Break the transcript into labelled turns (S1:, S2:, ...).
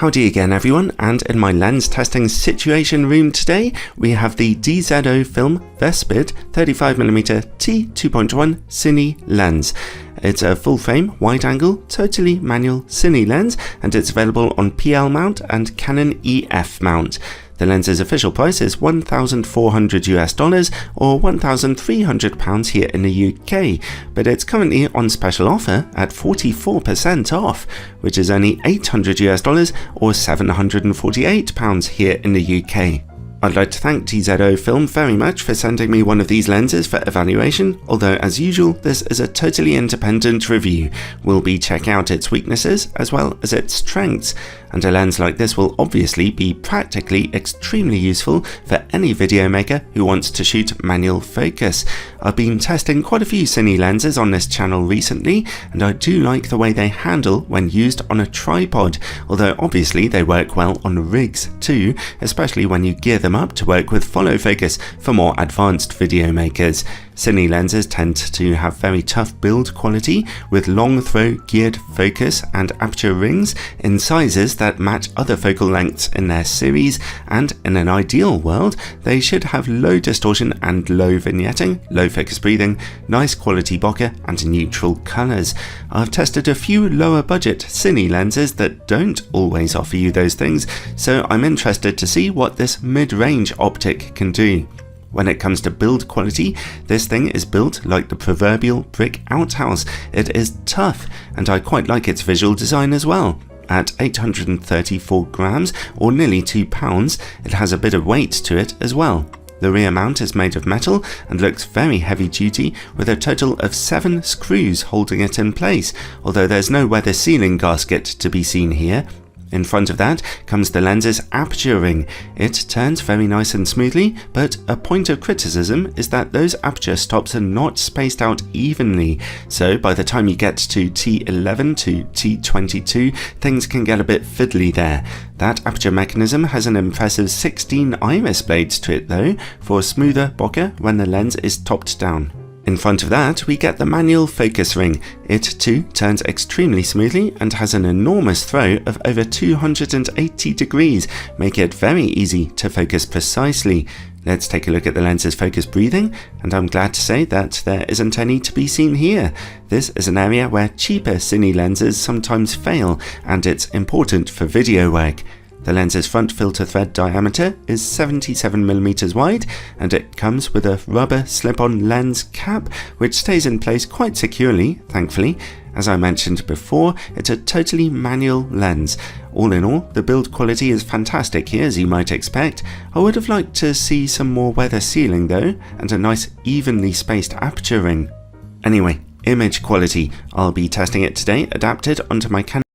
S1: Howdy again everyone, and in my lens testing situation room today we have the DZOFILM-VESPID 35mm T2.1 Cine lens. It's a full frame, wide angle, totally manual Cine lens, and it's available on PL mount and Canon EF mount. The lens's official price is $1,400 or £1,300 here in the UK, but it's currently on special offer at 44% off, which is only $800 or £748 here in the UK. I'd like to thank DZOFILM very much for sending me one of these lenses for evaluation, although as usual this is a totally independent review. We'll be checking out its weaknesses as well as its strengths, and a lens like this will obviously be practically extremely useful for any video maker who wants to shoot manual focus. I've been testing quite a few Cine lenses on this channel recently, and I do like the way they handle when used on a tripod, although obviously they work well on rigs too, especially when you gear them up to work with follow focus for more advanced video makers. Cine lenses tend to have very tough build quality with long throw geared focus and aperture rings in sizes that match other focal lengths in their series, and in an ideal world they should have low distortion and low vignetting, low focus breathing, nice quality bokeh and neutral colours. I've tested a few lower budget Cine lenses that don't always offer you those things, so I'm interested to see what this mid-range optic can do. When it comes to build quality, this thing is built like the proverbial brick outhouse. It is tough, and I quite like its visual design as well. At 834 grams, or nearly 2 pounds, it has a bit of weight to it as well. The rear mount is made of metal and looks very heavy duty, with a total of 7 screws holding it in place, although there's no weather sealing gasket to be seen here. In front of that comes the lens's aperture ring. It turns very nice and smoothly, but a point of criticism is that those aperture stops are not spaced out evenly, so by the time you get to T11 to T22 things can get a bit fiddly there. That aperture mechanism has an impressive 16 iris blades to it though, for a smoother bokeh when the lens is topped down. In front of that we get the manual focus ring. It too turns extremely smoothly and has an enormous throw of over 280 degrees, making it very easy to focus precisely. Let's take a look at the lens's focus breathing, and I'm glad to say that there isn't any to be seen here. This is an area where cheaper Cine lenses sometimes fail, and it's important for video work. The lens's front filter thread diameter is 77mm wide, and it comes with a rubber slip-on lens cap which stays in place quite securely, thankfully. As I mentioned before, it's a totally manual lens. All in all, the build quality is fantastic here, as you might expect. I would have liked to see some more weather sealing though, and a nice evenly spaced aperture ring. Anyway, image quality. I'll be testing it today adapted onto my Canon